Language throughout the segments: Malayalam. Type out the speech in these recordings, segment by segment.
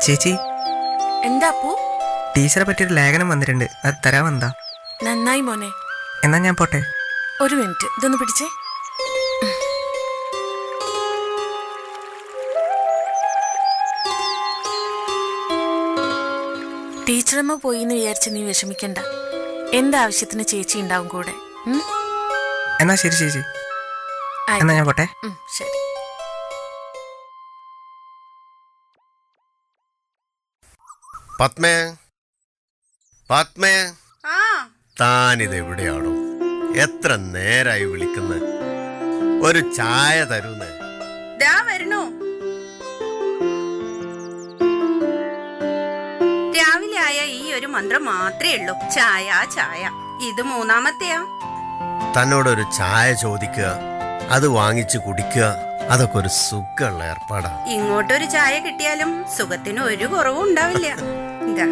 ചേച്ചി, എന്താ അപ്പു? ടീച്ചറെ പറ്റിയൊരു ലേഖനം വന്നിട്ടുണ്ട്, അത് തരാമെന്താ? നന്നായി മോനെ. എന്നാ ഞാൻ പോട്ടെ. ഒരു മിനിറ്റ്, ഇതൊന്ന് പിടിച്ചേ. ടീച്ചറമ്മ പോയി എന്ന് വിചാരിച്ച് നീ വിഷമിക്കണ്ട. എന്താവശ്യത്തിന് ചേച്ചി ഉണ്ടാവും കൂടെ. എന്നാ ശരി ചേച്ചി, എന്നാ ഞാൻ പോട്ടെ. ശരി. പത്മേ, പത്മേ, താനിതെവിടെയാണോ? എത്ര നേരായി വിളിക്കുന്നത്? ഒരു ചായ തരൂന്ന്. രാവിലെ ആയ ഈ ഒരു മന്ത്രം മാത്രമേ ഉള്ളൂ, ചായ ചായ. ഇത് മൂന്നാമത്തെയാ. തന്നോടൊരു ചായ ചോദിക്കുക, അത് വാങ്ങിച്ചു കുടിക്കുക, അതൊക്കെ ഒരു സുഖമുള്ള ഏർപ്പാടാ. ഇങ്ങോട്ടൊരു ചായ കിട്ടിയാലും സുഖത്തിന് ഒരു കുറവും ഉണ്ടാവില്ല. എന്താ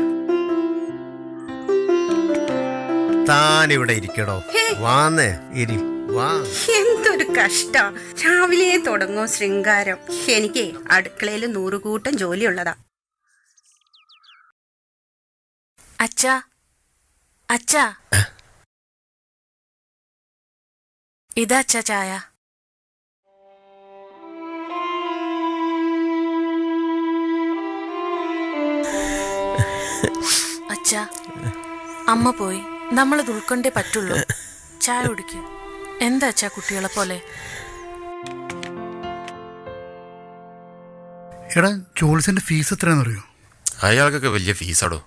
താനിവിടെ ഇരിക്കടോ, വാന്നേ ഇരി, വാ. എന്തൊരു കഷ്ട. രാവിലെ തുടങ്ങും ശൃംഗാരം. എനിക്ക് അടുക്കളയിൽ 100 കൂട്ടം ജോലിയുള്ളതാ. അച്ഛാ, അച്ഛാ, ഇതാ അച്ഛാ ചായ. അച്ഛാ, അമ്മ പോയി, നമ്മളത് ഉൾക്കൊണ്ടേ പറ്റുള്ളൂ. ചായ കുടിക്ക്. എന്താ അച്ഛാ കുട്ടികളെ പോലെ? എടാ, ജോൾസിന്റെ ഫീസ് എത്രയാണെന്നറിയോ? അയാൾക്കൊക്കെ വലിയ ഫീസാടോ.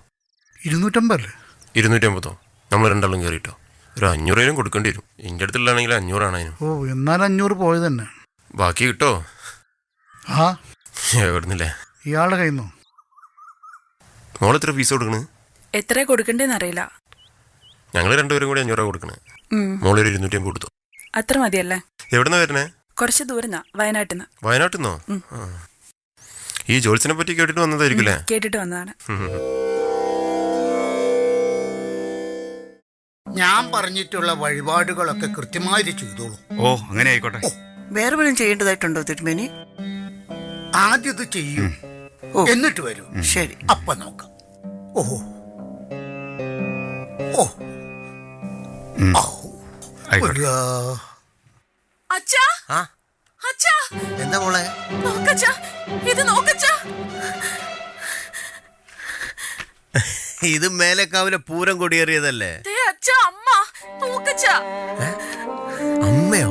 250 250? നമ്മൾ രണ്ടാളും കയറിയിട്ടോ ഒരു 500 കൊടുക്കേണ്ടി വരും. എൻ്റെ അടുത്തുള്ളതാണെങ്കിൽ 500 ആണ് അതിന്. ഓ, എന്നാൽ 500 പോയത് തന്നെ. ബാക്കി കിട്ടോ? ആ, എവിടുന്നില്ലേ? ഇയാളുടെ കയ്യിൽ നിന്നോ? മോളെത്ര ഫീസ് കൊടുക്കണ്? എത്ര കൊടുക്കണ്ടേന്ന് അറിയില്ല. ഞങ്ങൾ രണ്ടുപേരും കൂടി 500 കൊടുക്കണേ. മോളൊരു 250 കൊടുത്തു. അത്ര മതിയല്ലേ? എവിടുന്നാ വരണേ? കുറച്ച് ദൂരം, വയനാട്ടിൽ. വയനാട്ടിൽ നിന്നോ? ഈ ജോൽസിനെ പറ്റി കേട്ടിട്ട് വന്നതായിരിക്കും അല്ലേ? കേട്ടിട്ട് വന്നതാണ്. ഞാൻ പറഞ്ഞിട്ടുള്ള വഴിപാടുകളൊക്കെ കൃത്യമായി ചെയ്തോളൂ. ഓ, അങ്ങനെ ആയിക്കോട്ടെ. വേറെ വല്ലതും ചെയ്യേണ്ടതായിട്ടുണ്ടോ തിരുമേനി? ആദ്യം ഇത് ചെയ്യൂ, എന്നിട്ട് വരൂ. ശരി, അപ്പൊ നോക്കാം. ഓഹോ, ഓ, അച്ഛാ, അച്ഛാ, എന്താ മോളെ? നോക്കച്ചാ, ഇത് നോക്കച്ചാ. ഇത് മേലേക്കാവിലെ പൂരം കൊടിയേറിയതല്ലേ? അച്ഛാ, അമ്മ നോക്കച്ചാ. അമ്മയോ?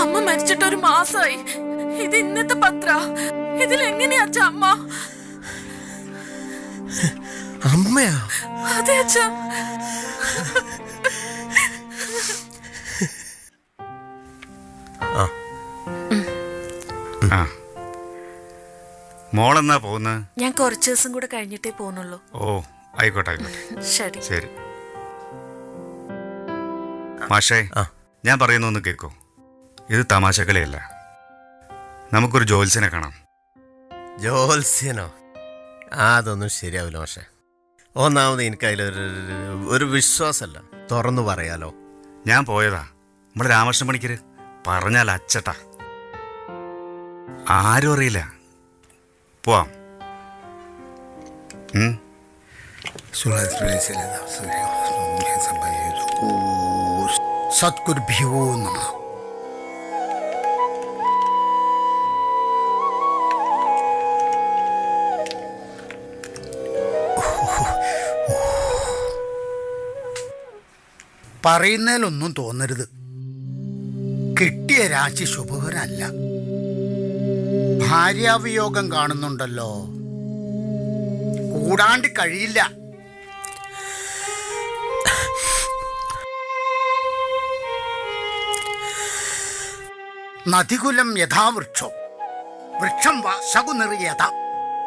അമ്മ മരിച്ചിട്ട് 1 മാസമായി. ഇത് ഇന്നത്തെ പത്ര. ഇതിലെങ്ങനെയാ അച്ഛാ അമ്മ? അമ്മയാ? അതെ അച്ഛാ. മോളെന്നാ പോകുന്നത്? ഞാൻ കുറച്ച് ദിവസം കൂടെ കഴിഞ്ഞിട്ടേ പോകുന്നുള്ളൂ. ഓ, ആയിക്കോട്ടെ ആയിക്കോട്ടെ. ശരി ശരി. മാഷേ, ഞാൻ പറയുന്ന ഒന്ന് കേൾക്കോ. ഇത് തമാശക്കളിയല്ല. നമുക്കൊരു ജോത്സ്യനെ കാണാം. ജോത്സ്യനോ? അതൊന്നും ശരിയാവില്ല മാഷെ. ഒന്നാമത് എനിക്ക് അതിലൊരു വിശ്വാസമല്ല. തുറന്നു പറയാലോ. ഞാൻ പോയതാ. നമ്മുടെ രാമകൃഷ്ണൻ പണിക്കര് പറഞ്ഞാൽ അച്ചട്ടാ. ആരും അറിയില്ല. പോവാം. സദ്ഗുരുഭ്യോ നമഃ. പറയുന്നതിലൊന്നും തോന്നരുത്. കിട്ടിയ രാശി ശുഭകരമല്ല. ഭാര്യാവിയോഗം കാണുന്നുണ്ടല്ലോ. കൂടാണ്ട് കഴിയില്ല. നദികുലം യഥാവൃക്ഷോ വൃക്ഷം വാ ശകുനിർയത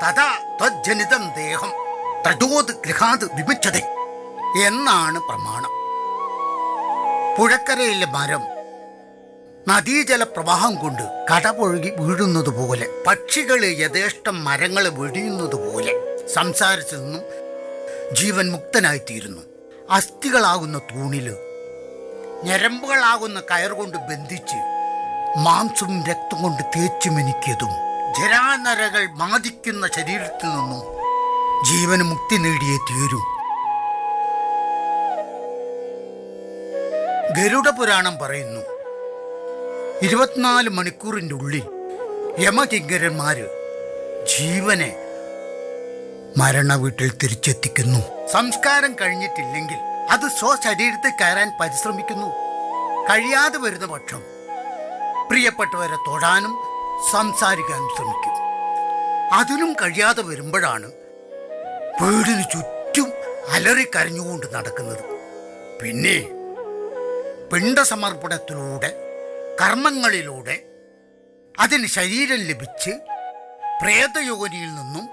തഥാ ത്വജ്ജനിതം ദേഹം തടോത് ഗൃഹാത് വിമുച്ചതേ എന്നാണ് പ്രമാണം. പുഴക്കരയിലെ മരം നദീജല പ്രവാഹം കൊണ്ട് കടപൊഴുകി വീഴുന്നത് പോലെ, പക്ഷികൾ യഥേഷ്ടം മരങ്ങൾ വെടിയുന്നത് പോലെ സംസാരത്തിൽ നിന്നും ജീവൻ മുക്തനായിത്തീരുന്നു. അസ്ഥികളാകുന്ന തൂണില് ഞരമ്പുകളാകുന്ന കയറുകൊണ്ട് ബന്ധിച്ച് മാംസവും രക്തം കൊണ്ട് തേച്ചു മിനുക്കിയതും ജരാനരകൾ ബാധിക്കുന്ന ശരീരത്തിൽ നിന്നും ജീവന് മുക്തി നേടിയേ തീരൂ. ഗരുഡ പുരാണം പറയുന്നു, 24 മണിക്കൂറിൻ്റെ ഉള്ളിൽ യമകിങ്കരന്മാര് ജീവനെ മരണ വീട്ടിൽ തിരിച്ചെത്തിക്കുന്നു. സംസ്കാരം കഴിഞ്ഞിട്ടില്ലെങ്കിൽ അത് സ്വശരീരത്തിൽ കയറാൻ പരിശ്രമിക്കുന്നു. കഴിയാതെ വരുന്ന പക്ഷം പ്രിയപ്പെട്ടവരെ തൊടാനും സംസാരിക്കാനും ശ്രമിക്കും. അതിനും കഴിയാതെ വരുമ്പോഴാണ് വീടിന് ചുറ്റും അലറിക്കരഞ്ഞുകൊണ്ട് നടക്കുന്നത്. പിന്നെ പിണ്ടസമർപ്പണത്തിലൂടെ, കർമ്മങ്ങളിലൂടെ അതിന് ശരീരം ലഭിച്ച് പ്രേതയോനിയിൽ നിന്നും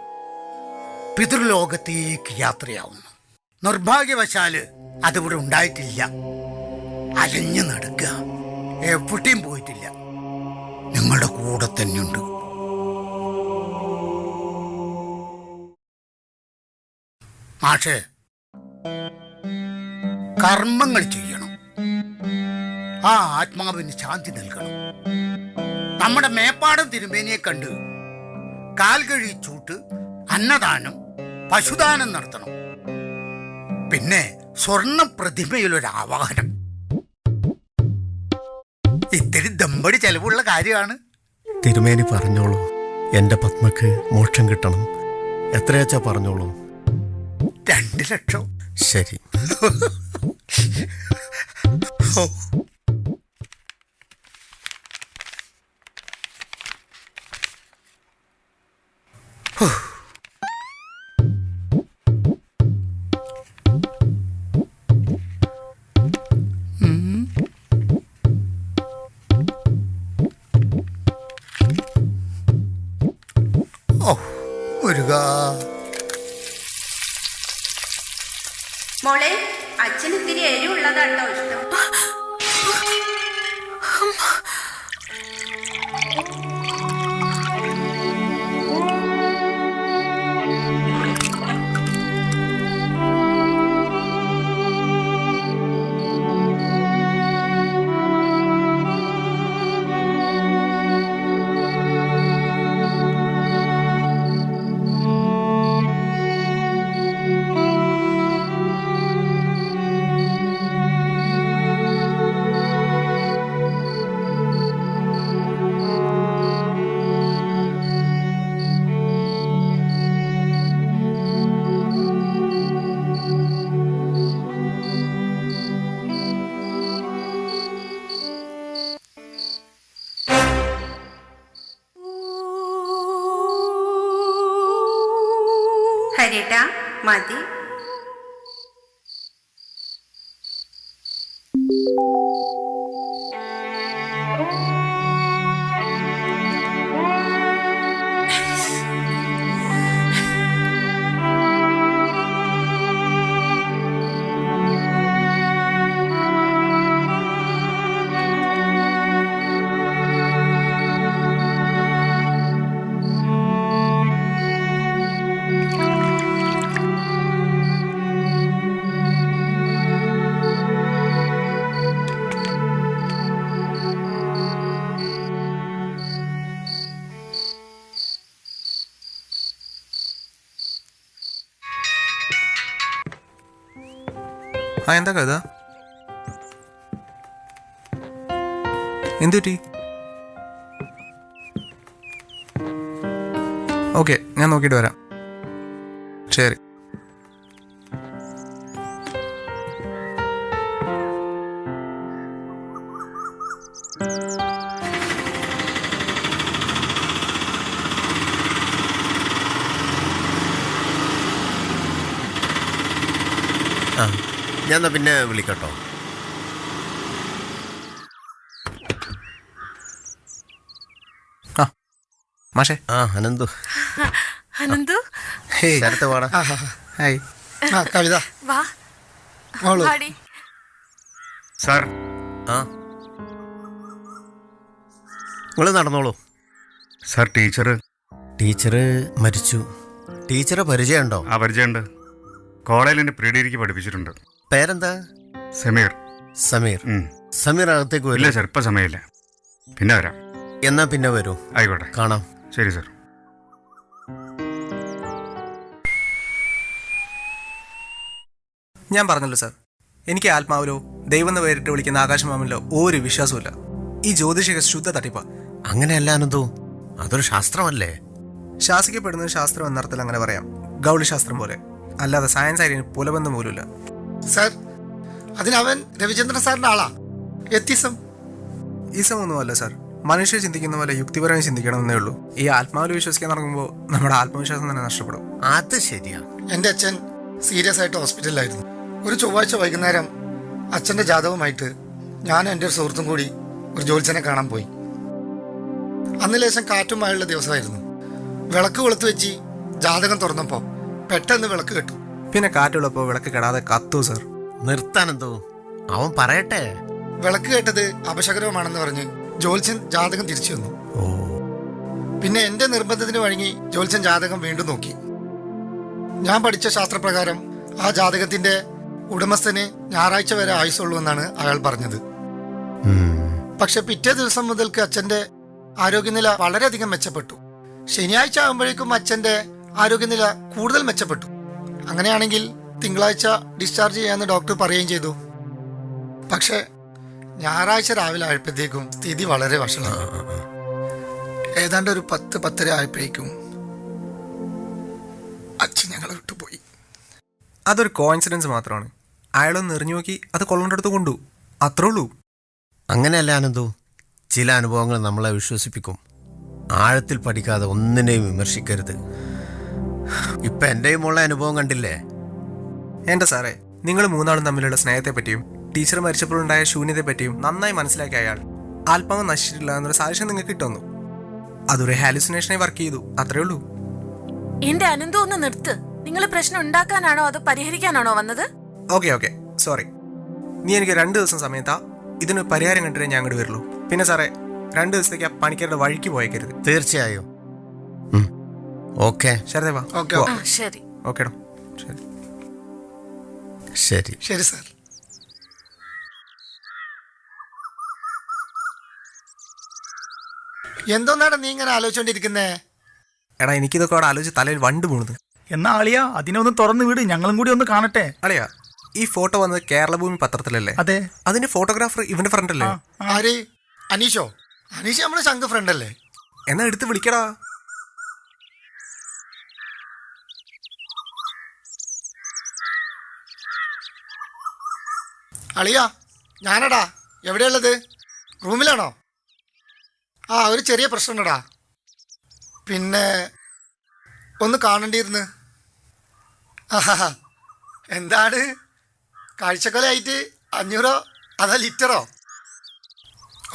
പിതൃലോകത്തേക്ക് യാത്രയാവുന്നു. നിർഭാഗ്യവശാല് അതിവിടെ ഉണ്ടായിട്ടില്ല. അലഞ്ഞു നടക്കുക, എവിടെയും പോയിട്ടില്ല. നിങ്ങളുടെ കൂടെ തന്നെയുണ്ട്. മാഷേ, കർമ്മങ്ങൾ ചെയ്യണം. ആ ആത്മാവിന് ശാന്തി നൽകണം. നമ്മുടെ മേപ്പാടം തിരുമേനിയെ കണ്ട് കാൽ കഴിച്ചൂട്ട്, അന്നദാനം, പശുദാനം നടത്തണം. പിന്നെ സ്വർണ്ണ പ്രതിമയിലൊരു ആവാഹനം. ഇത്തിരി ദമ്പടി ചെലവുള്ള കാര്യമാണ്. തിരുമേനി പറഞ്ഞോളൂ, എൻ്റെ പത്മക്ക് മോക്ഷം കിട്ടണം. എത്രയാച്ചാ പറഞ്ഞോളൂ. 2 ലക്ഷം. ശരി. മോളെ, അച്ഛന് ഇത്തിരി എരിവുള്ളതാട്ടോ ഇഷ്ടം. ഹരിയേട്ടാ, മതി. ആ എന്താ കഥ? എന്തുപറ്റി? ഓക്കെ, ഞാൻ നോക്കിയിട്ട് വരാം. ശരി. ആ, ഞാൻ എന്നാ പിന്നെ വിളിക്കട്ടോ. ആ മാഷേ. ആ അനന്തു. അനന്തു, ശരത്ത് പാടാ. ഹായ്. കവിത, വാ. മോള്. പാടി. സാർ, ആ, നിങ്ങൾ നടന്നോളൂ. സാർ ടീച്ചർ മരിച്ചു. ടീച്ചറെ പരിചയമുണ്ടോ? ആ പരിചയമുണ്ട്. കോളേജിൽ എൻ്റെ പ്രീ ഡിഗ്രിക്ക് പഠിപ്പിച്ചിട്ടുണ്ട്. പേരെന്താ? സമീർ. സമീർ അകത്തേക്ക് ഇല്ല വരില്ല. സാർ, ഇപ്പം സമയമില്ല, പിന്നെ വരാം. എന്നാ പിന്നെ വരൂ, ആയിക്കോട്ടെ. കാണാം. ശരി സാർ. ഞാൻ പറഞ്ഞല്ലോ സാർ, എനിക്ക് ആത്മാവിലോ ദൈവം എന്ന് പേരിട്ട് വിളിക്കുന്ന ആകാശമാമിലോ ഒരു വിശ്വാസമില്ല. ഈ ജ്യോതിഷിക ശുദ്ധ തട്ടിപ്പ. അങ്ങനെയല്ല അനന്തു, അതൊരു ശാസ്ത്രമല്ലേ? ശാസിക്കപ്പെടുന്നത് ശാസ്ത്രം എന്നർത്ഥത്തിൽ അങ്ങനെ പറയാം, ഗൗളിശാസ്ത്രം പോലെ. അല്ലാതെ സയൻസ് ആയിട്ട് പുലബന്ധം പോലുമില്ല. സാർ, അതിനവൻ രവിചന്ദ്രൻ സാറിന്റെ ആളാ. എത്തിസം ഈസമൊന്നുമല്ല സാർ, മനുഷ്യർ ചിന്തിക്കുന്ന പോലെ യുക്തിപരമായി ചിന്തിക്കണമെന്നേ ഉള്ളൂ. ഈ ആത്മാവിൽ വിശ്വസിക്കാൻ തുടങ്ങുമ്പോൾ നമ്മുടെ ആത്മവിശ്വാസം തന്നെ നഷ്ടപ്പെടും. അത് ശരിയാ. എൻ്റെ അച്ഛൻ സീരിയസ് ആയിട്ട് ഹോസ്പിറ്റലിലായിരുന്നു. ഒരു ചൊവ്വാഴ്ച വൈകുന്നേരം അച്ഛൻ്റെ ജാതകമായിട്ട് ഞാനും എൻ്റെ ഒരു സുഹൃത്തും കൂടി ഒരു ജ്യോത്സ്യനെ കാണാൻ പോയി. അന്ന് ലേശം കാറ്റും മഴയുള്ള ദിവസമായിരുന്നു. വിളക്ക് കൊളുത്ത് വെച്ച് ജാതകം തുറന്നപ്പോൾ പെട്ടെന്ന് വിളക്ക് കെട്ടു. പിന്നെ കാറ്റുള്ളപ്പോൾ വിളക്ക് കെടാതെ കത്തു സാർ. നിർത്താനന്തോ, അവൻ പറയട്ടെ. വിളക്ക് കേട്ടത് അപശകരമാണെന്ന് പറഞ്ഞ് ജ്യോത്സ്യൻ ജാതകം തിരിച്ചു വന്നു. പിന്നെ എൻ്റെ നിർബന്ധത്തിന് വഴങ്ങി ജ്യോത്സ്യൻ ജാതകം വീണ്ടും നോക്കി. ഞാൻ പഠിച്ച ശാസ്ത്രപ്രകാരം ആ ജാതകത്തിന്റെ ഉടമസ്ഥന് ഞായറാഴ്ച വരെ ആയുസുള്ളൂ എന്നാണ് അയാൾ പറഞ്ഞത്. പക്ഷെ പിറ്റേ ദിവസം മുതൽക്ക് അച്ഛന്റെ ആരോഗ്യനില വളരെയധികം മെച്ചപ്പെട്ടു. ശനിയാഴ്ച ആകുമ്പോഴേക്കും അച്ഛന്റെ ആരോഗ്യനില കൂടുതൽ മെച്ചപ്പെട്ടു. അങ്ങനെയാണെങ്കിൽ തിങ്കളാഴ്ച ഡിസ്ചാർജ് ചെയ്യാമെന്ന് ഡോക്ടർ പറയുകയും ചെയ്തു. പക്ഷെ ഞായറാഴ്ച രാവിലെ ആയപ്പോഴത്തേക്കും സ്ഥിതി വളരെ വഷളായി. ഏതാണ്ട് ഒരു 10-10:30 ആയപ്പോഴേക്കും അച്ഛൻ ഞങ്ങളെ വിട്ടുപോയി. അതൊരു കോയിൻസിഡൻസ് മാത്രമാണ്. അയാളൊന്ന് എറിഞ്ഞു നോക്കി അത് കൊള്ളേണ്ടടുത്ത് കൊണ്ടു, അത്രേ ഉള്ളൂ. അങ്ങനെയല്ല അനന്തു, ചില അനുഭവങ്ങൾ നമ്മളെ വിശ്വസിപ്പിക്കും. ആഴത്തിൽ പഠിക്കാതെ ഒന്നിനെയും വിമർശിക്കരുത്. ഇപ്പം എൻ്റെയും ഉള്ള അനുഭവം കണ്ടില്ലേ? എൻ്റെ സാറേ, നിങ്ങൾ മൂന്നാളും തമ്മിലുള്ള സ്നേഹത്തെപ്പറ്റിയും ടീച്ചർ മരിച്ചപ്പോഴുണ്ടായ ശൂന്യതയെപ്പറ്റിയും നന്നായി മനസ്സിലാക്കിയ അയാൾ ആത്മാവ് നശിച്ചിട്ടില്ല എന്നൊരു സാക്ഷ്യം നിങ്ങൾക്ക് കിട്ടുന്നു. അതൊരു ഹാലുസിനേഷനായി വർക്ക് ചെയ്തു, അത്രേ ഉള്ളൂ. എന്റെ അനന്തു ഒന്ന് നിർത്ത്. നിങ്ങൾ പ്രശ്നം ഉണ്ടാക്കാനാണോ അതോ പരിഹരിക്കാനാണോ വന്നത്? Okay sorry. നീ എനിക്ക് 2 ദിവസം സമയത്താ ഇതിന് പരിഹാരം കണ്ടിട്ടേ ഞാൻ അങ്ങോട്ട് വരുള്ളൂ. പിന്നെ സാറേ, 2 ദിവസത്തേക്ക് ആ പണിക്കാരുടെ വഴിക്ക് പോയേക്കരുത്. തീർച്ചയായും. ഓക്കെ ശരദേവാ. ഓക്കെ ആ ശരി. ഓക്കേടാ, ശരി. ശരി. ശരി സാർ. എന്തോന്നാണ് നീ ഇങ്ങനെ ആലോചിച്ചോണ്ടിരിക്കുന്നേ? എടാ, എനിക്കിതൊക്കെ അവിടെ ആലോചിച്ച് തലയിൽ വണ്ട് പോണത്. എന്നാ ആളിയാ അതിനെ ഒന്ന് തുറന്നു വിട്, ഞങ്ങളും കൂടി ഒന്ന് കാണട്ടെ. അളിയാ, ഈ ഫോട്ടോ വന്നത് കേരളഭൂമി പത്രത്തിലല്ലേ? അതെ. അതിന്റെ ഫോട്ടോഗ്രാഫർ ഇവന്റെ ഫ്രണ്ട് അല്ലേ? ആര്? അനീഷോ? അനീഷ് നമ്മുടെ ശംഖ് ഫ്രണ്ട് അല്ലേ? എന്നാ എടുത്ത് വിളിക്കടാ. അളിയാ, ഞാനടാ. എവിടെയുള്ളത്? റൂമിലാണോ? ആ, ഒരു ചെറിയ പ്രശ്നമുണ്ടടാ. പിന്നെ ഒന്ന് കാണേണ്ടിയിരുന്നു. ആഹാ, എന്താണ് കാഴ്ചക്കൊലയായിട്ട് 500 അതാ ലിറ്ററോ?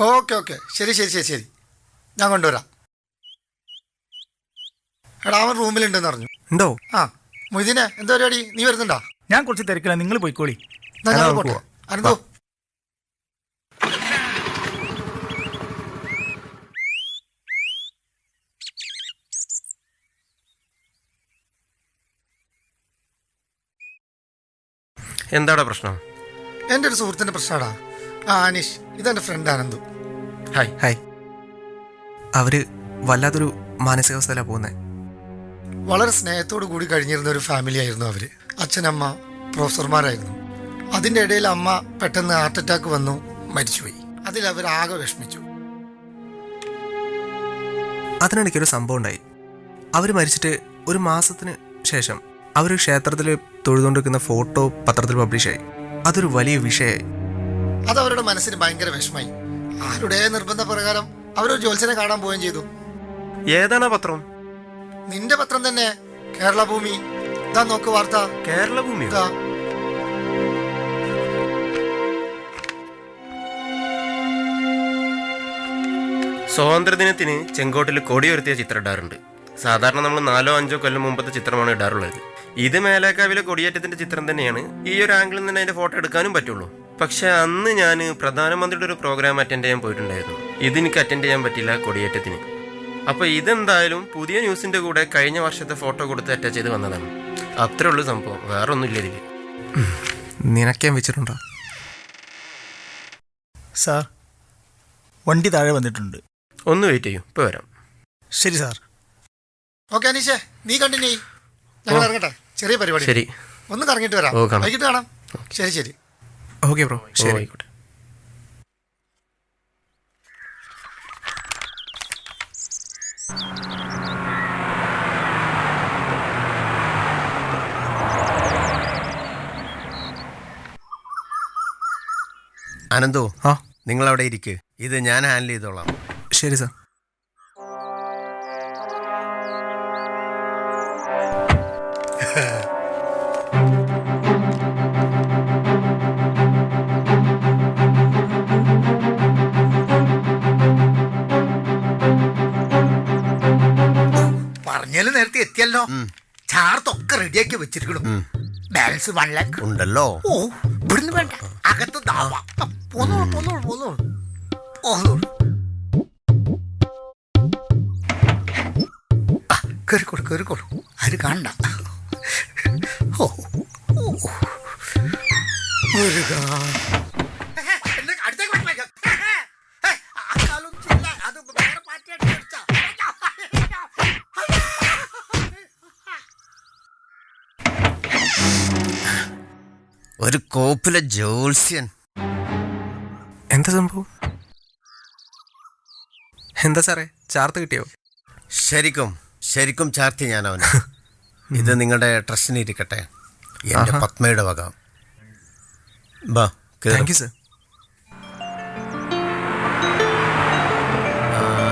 ഓക്കെ ശരി ഞാൻ കൊണ്ടുവരാം. എടാ, അവൻ റൂമിലുണ്ടെന്ന് പറഞ്ഞു. ഉണ്ടോ? ആ, മൊയ്തീനെ എന്താ പരിപാടി? നീ വരുന്നുണ്ടോ? ഞാൻ കുറച്ച് തിരക്കില്ല, നിങ്ങൾ പോയിക്കോളി. എന്നാ ഞാൻ പോട്ടെ. അനന്തോ, എന്താടാ പ്രശ്നം? എൻ്റെ ഒരു സുഹൃത്തിൻ്റെ പ്രശ്നമാടാ. ആ, അനീഷ്, ഇതെൻ്റെ ഫ്രണ്ട് അനന്തു. ഹായ്. അവര് വല്ലാത്തൊരു മാനസികാവസ്ഥയിലാണ് പോകുന്നത്. വളരെ സ്നേഹത്തോടു കൂടി കഴിഞ്ഞിരുന്ന ഒരു ഫാമിലി ആയിരുന്നു അവർ. അച്ഛനമ്മ പ്രൊഫസർമാരായിരുന്നു. അതിൻ്റെ ഇടയിൽ അമ്മ പെട്ടെന്ന് ഹാർട്ട് അറ്റാക്ക് വന്നു മരിച്ചുപോയി. അതിൽ അവരാകെ വിഷമിച്ചു. അതിനിടയ്ക്കൊരു സംഭവം ഉണ്ടായി. അവർ മരിച്ചിട്ട് ഒരു മാസത്തിന് ശേഷം അവർ ക്ഷേത്രത്തിൽ തൊഴുതുകൊണ്ടിരിക്കുന്ന ഫോട്ടോ പത്രത്തിൽ പബ്ലിഷായി. അതൊരു വലിയ വിഷയമായി. അതവരുടെ മനസ്സിന് ഭയങ്കര വിഷമായി. ആരുടെ നിർബന്ധപ്രകാരം അവരൊരു ജ്യോത്സ്യനെ കാണാൻ പോവുകയും ചെയ്തു. ഏതാണ് പത്രം? നിന്റെ പത്രം തന്നെ, കേരളഭൂമി. ഇതാ നോക്ക് വാർത്ത. കേരളഭൂമിയോ? ഇതാ. സ്വാതന്ത്ര്യദിനത്തിന് ചെങ്കോട്ടിൽ കൊടിയുയർത്തിയ ചിത്രം ഇടാറുണ്ട്. സാധാരണ നമ്മൾ 4-5 കൊല്ലം മുമ്പത്തെ ചിത്രമാണ് ഇടാറുള്ളത്. ഇത് മേലേക്കാവിലെ കൊടിയേറ്റത്തിന്റെ ചിത്രം തന്നെയാണ്. ഈ ഒരു ആംഗിളിൽ നിന്ന് അതിന്റെ ഫോട്ടോ എടുക്കാനും പറ്റുള്ളൂ. പക്ഷെ അന്ന് ഞാൻ പ്രധാനമന്ത്രിയുടെ ഒരു പ്രോഗ്രാം അറ്റൻഡ് ചെയ്യാൻ പോയിട്ടുണ്ടായിരുന്നു. ഇതെനിക്ക് അറ്റൻഡ് ചെയ്യാൻ പറ്റില്ല കൊടിയേറ്റത്തിന്. അപ്പോൾ ഇതെന്തായാലും പുതിയ ന്യൂസിന്റെ കൂടെ കഴിഞ്ഞ വർഷത്തെ ഫോട്ടോ കൊടുത്ത് അറ്റാച്ച് ചെയ്ത് വന്നതാണ്. അത്രേ ഉള്ളൂ സംഭവം, വേറെ ഒന്നുമില്ല ഇതിൽ. നിനക്കാൻ വെച്ചിട്ടുണ്ടോ? സാർ, വണ്ടി താഴെ വന്നിട്ടുണ്ട്. ഒന്ന് വെയിറ്റ് ചെയ്യൂ, ഇപ്പോൾ വരാം. ശരി സാർ. ഓക്കെ അനീഷേ, നീ കണ്ടിന്യൂ. ഞങ്ങൾ ഇറങ്ങട്ടെ, ചെറിയ പരിപാടി. ശരി, ഒന്ന് കറങ്ങിയിട്ട് വരാം. ഓ, കാണാം. വൈകിട്ട് കാണാം. ശരി ശരി. ഓക്കെ ബ്രോ, ശരി. ആയിക്കോട്ടെ. അനന്തു, ആ നിങ്ങൾ അവിടെ ഇരിക്ക്, ഇത് ഞാൻ ഹാൻഡിൽ ചെയ്തോളാം. ശരി സാർ. പറഞ്ഞാലും നേരത്തെ എത്തിയല്ലോ. ചാർത്തൊക്കെ റെഡിയാക്കി വെച്ചിരിക്കണം. ബാലൻസ് 1 ലാക്ക് ഉണ്ടല്ലോ. ഓ ഇവിടുന്ന് വേണ്ട, അകത്ത് ദാവാ. പോന്നോളൂ പോന്നോളൂ പോന്നോളൂ പോന്നോളൂ. കയറിക്കോളൂ കയറിക്കോളൂ, ആര് കാണണ്ട. ഓ മുരുകാ. അടുത്തേക്ക് വയ്ക്കാം. ആ കാലം ചില്ല, അത് വേറെ പാർട്ടിയായിട്ട് മേടിച്ചാ. ഒരു കോപ്പിലെ ജോത്സ്യൻ. എന്താ സംഭവം? എന്താ സാറേ, ചാർത്ത് കിട്ടിയോ? ശരിക്കും ശരിക്കും ചാർത്തി ഞാൻ അവന്. ഇത് നിങ്ങളുടെ ട്രസ്റ്റിന് ഇരിക്കട്ടെ, എൻ്റെ ആഹാ. പത്മയുടെ വക. ബാ കേറ്. Thank you sir.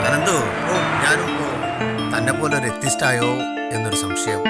അനന്തു, ഞാനും തന്നെ പോലെ ഒരു എത്തിസ്റ്റായോ എന്നൊരു സംശയം.